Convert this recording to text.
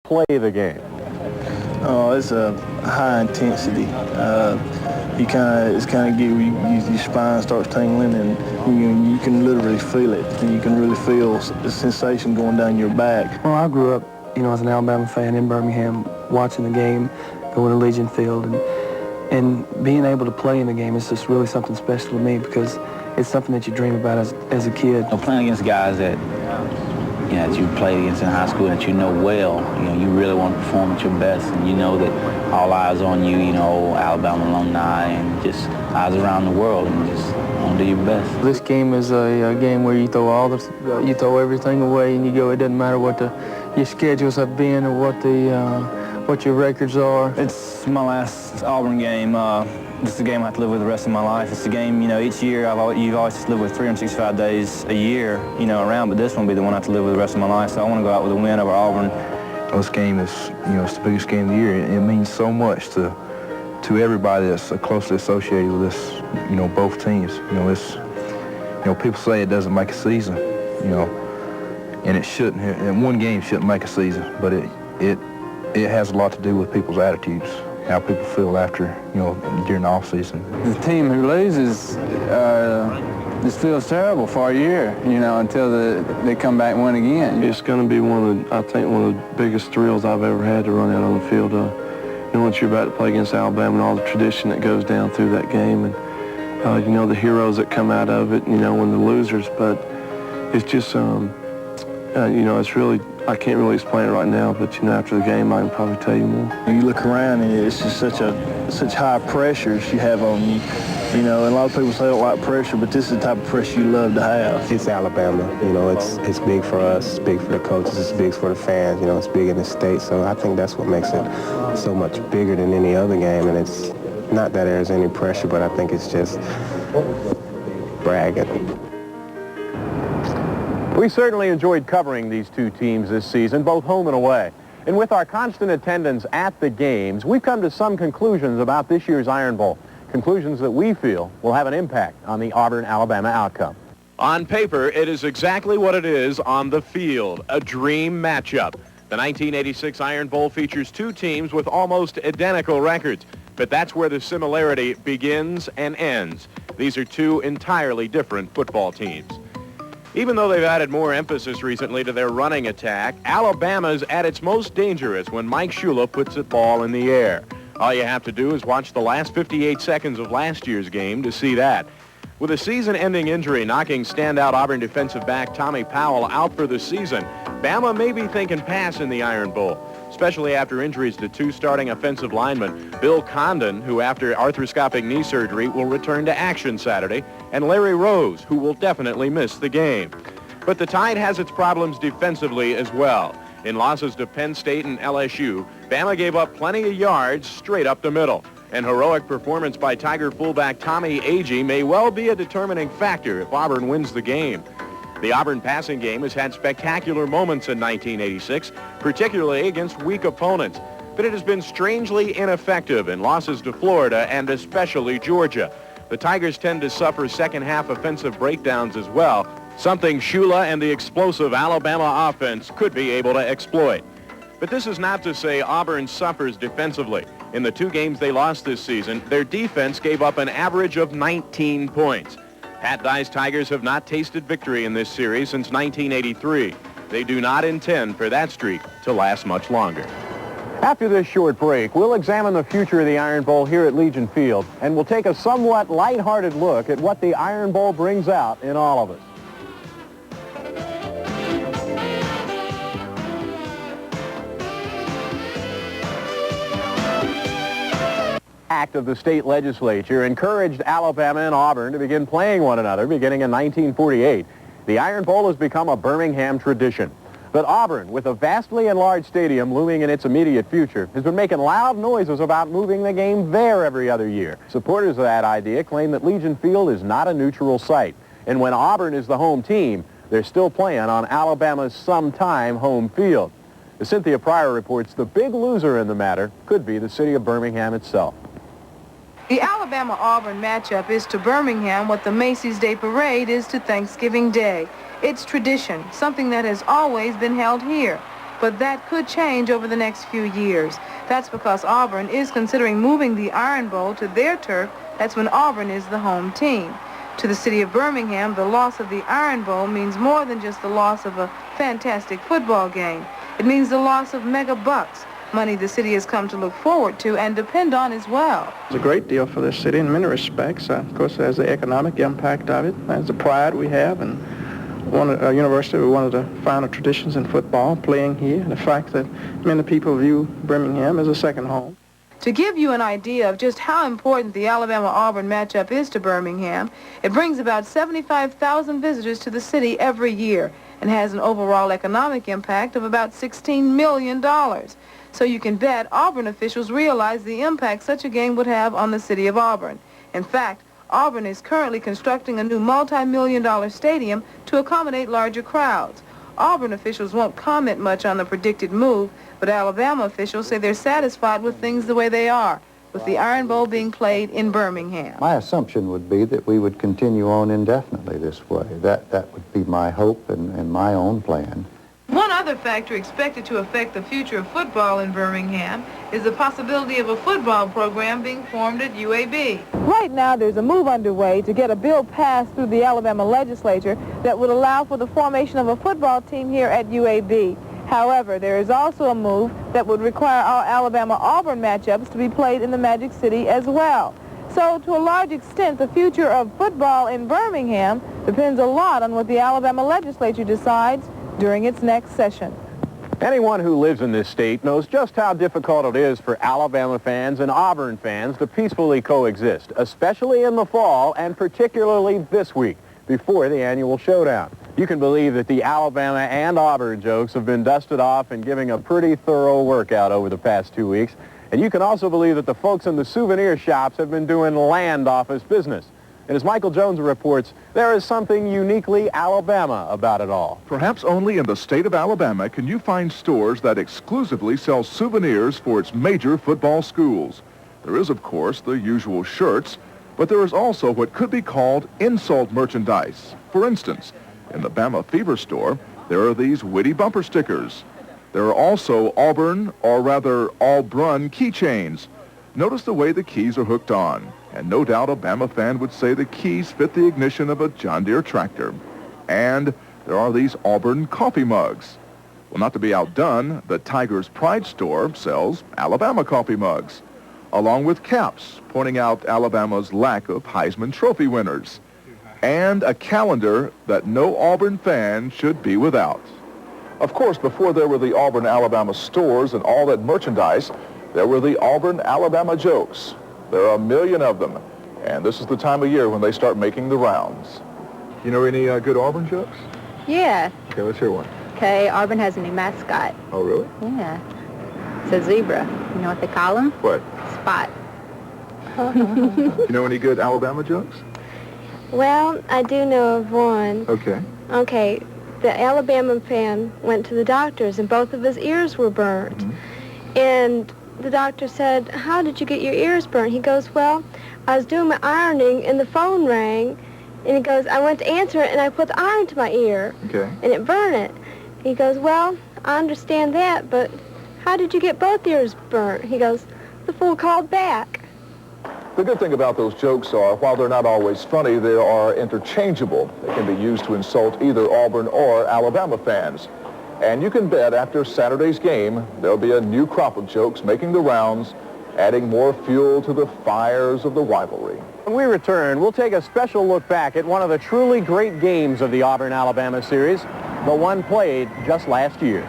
play the game? Oh, it's a high intensity. It's kind of get your spine starts tingling, and you can literally feel it, and you can really feel the sensation going down your back. Well, I grew up, as an Alabama fan in Birmingham, watching the game, going to Legion Field, and being able to play in the game is just really something special to me because it's something that you dream about as a kid. Playing against guys that that you played against in high school that you know well, you really want to perform at your best, and you know that all eyes on you, Alabama alumni and just eyes around the world, and just want to do your best. This game is a game where you throw everything away and you go. It doesn't matter what your schedules have been or what your records are. It's my last Auburn game. This is a game I have to live with the rest of my life. It's a game, each year you've always just lived with 365 days a year, around, but this one will be the one I have to live with the rest of my life. So I want to go out with a win over Auburn. This game is, it's the biggest game of the year. It means so much to everybody that's closely associated with this, both teams. It's, people say it doesn't make a season, and it shouldn't. And one game shouldn't make a season, but it has a lot to do with people's attitudes, how people feel after, during the off season. The team who loses just feels terrible for a year, until they come back and win again. It's going to be one of the biggest thrills I've ever had to run out on the field. Once you're about to play against Alabama and all the tradition that goes down through that game, and the heroes that come out of it, when the losers. But it's just, it's really, I can't really explain it right now, but after the game I can probably tell you more. You look around and it's just such high pressures you have on you. And a lot of people say they don't like pressure, but this is the type of pressure you love to have. It's Alabama. It's big for us, it's big for the coaches, it's big for the fans. It's big in the state. So I think that's what makes it so much bigger than any other game. And it's not that there's any pressure, but I think it's just bragging. We certainly enjoyed covering these two teams this season, both home and away. And with our constant attendance at the games, we've come to some conclusions about this year's Iron Bowl. Conclusions that we feel will have an impact on the Auburn-Alabama outcome. On paper, it is exactly what it is on the field, a dream matchup. The 1986 Iron Bowl features two teams with almost identical records, but that's where the similarity begins and ends. These are two entirely different football teams. Even though they've added more emphasis recently to their running attack, Alabama's at its most dangerous when Mike Shula puts the ball in the air. All you have to do is watch the last 58 seconds of last year's game to see that. With a season-ending injury knocking standout Auburn defensive back Tommy Powell out for the season, Bama may be thinking pass in the Iron Bowl, especially after injuries to two starting offensive linemen, Bill Condon, who after arthroscopic knee surgery will return to action Saturday, and Larry Rose, who will definitely miss the game. But the Tide has its problems defensively as well. In losses to Penn State and LSU, Bama gave up plenty of yards straight up the middle. An heroic performance by Tiger fullback Tommy Agee may well be a determining factor if Auburn wins the game. The Auburn passing game has had spectacular moments in 1986, particularly against weak opponents, but it has been strangely ineffective in losses to Florida and especially Georgia. The Tigers tend to suffer second-half offensive breakdowns as well, something Shula and the explosive Alabama offense could be able to exploit. But this is not to say Auburn suffers defensively. In the two games they lost this season, their defense gave up an average of 19 points. Pat Dye's Tigers have not tasted victory in this series since 1983. They do not intend for that streak to last much longer. After this short break, we'll examine the future of the Iron Bowl here at Legion Field, and we'll take a somewhat lighthearted look at what the Iron Bowl brings out in all of us. Act of the state legislature encouraged Alabama and Auburn to begin playing one another beginning in 1948. The Iron Bowl has become a Birmingham tradition. But Auburn, with a vastly enlarged stadium looming in its immediate future, has been making loud noises about moving the game there every other year. Supporters of that idea claim that Legion Field is not a neutral site. And when Auburn is the home team, they're still playing on Alabama's sometime home field. As Cynthia Pryor reports, the big loser in the matter could be the city of Birmingham itself. The Alabama-Auburn matchup is to Birmingham what the Macy's Day Parade is to Thanksgiving Day. It's tradition, something that has always been held here. but that could change over the next few years. That's because Auburn is considering moving the Iron Bowl to their turf. That's when Auburn is the home team. To the city of Birmingham, the loss of the Iron Bowl means more than just the loss of a fantastic football game. It means the loss of mega bucks, money the city has come to look forward to and depend on as well. It's a great deal for this city in many respects. Of course, there's the economic impact of it. There's the pride we have, and a university with one of the finer traditions in football, playing here, and the fact that many people view Birmingham as a second home. To give you an idea of just how important the Alabama-Auburn matchup is to Birmingham, it brings about 75,000 visitors to the city every year and has an overall economic impact of about $16 million. So you can bet Auburn officials realize the impact such a game would have on the city of Auburn. In fact, Auburn is currently constructing a new multi-million-dollar stadium to accommodate larger crowds. Auburn officials won't comment much on the predicted move, but Alabama officials say they're satisfied with things the way they are, with the Iron Bowl being played in Birmingham. My assumption would be that we would continue on indefinitely this way. That would be my hope and my own plan. One other factor expected to affect the future of football in Birmingham is the possibility of a football program being formed at UAB. Right now, there's a move underway to get a bill passed through the Alabama legislature that would allow for the formation of a football team here at UAB. However, there is also a move that would require all Alabama-Auburn matchups to be played in the Magic City as well. So, to a large extent, the future of football in Birmingham depends a lot on what the Alabama legislature decides during its next session. Anyone who lives in this state knows just how difficult it is for Alabama fans and Auburn fans to peacefully coexist, especially in the fall and particularly this week before the annual showdown. You can believe that the Alabama and Auburn jokes have been dusted off and giving a pretty thorough workout over the past 2 weeks. And you can also believe that the folks in the souvenir shops have been doing land office business. And as Michael Jones reports, there is something uniquely Alabama about it all. Perhaps only in the state of Alabama can you find stores that exclusively sell souvenirs for its major football schools. There is, of course, the usual shirts, but there is also what could be called insult merchandise. For instance, in the Bama Fever store, there are these witty bumper stickers. There are also Auburn, or rather All-Brun keychains. Notice the way the keys are hooked on. And no doubt a Bama fan would say the keys fit the ignition of a John Deere tractor. And there are these Auburn coffee mugs. Well, not to be outdone, the Tiger's Pride store sells Alabama coffee mugs, along with caps pointing out Alabama's lack of Heisman Trophy winners, and a calendar that no Auburn fan should be without. Of course, before there were the Auburn, Alabama stores and all that merchandise, there were the Auburn, Alabama jokes. There are 1 million of them, and this is the time of year when they start making the rounds. You know any good Auburn jokes? Yeah. Okay, let's hear one. Okay, Auburn has a new mascot. Oh, really? Yeah. It's a zebra. You know what they call him? What? Spot. You know any good Alabama jokes? Well, I do know of one. Okay. Okay, the Alabama fan went to the doctor's and both of his ears were burnt. Mm-hmm. And the doctor said, "How did you get your ears burnt?" He goes, "Well, I was doing my ironing and the phone rang." And he goes, "I went to answer it and I put the iron to my ear." Okay. And it burned it. He goes, "Well, I understand that, but how did you get both ears burnt?" He goes, "The fool called back." The good thing about those jokes are, while they're not always funny, they are interchangeable. They can be used to insult either Auburn or Alabama fans. And you can bet after Saturday's game, there'll be a new crop of jokes making the rounds, adding more fuel to the fires of the rivalry. When we return, we'll take a special look back at one of the truly great games of the Auburn-Alabama series, the one played just last year.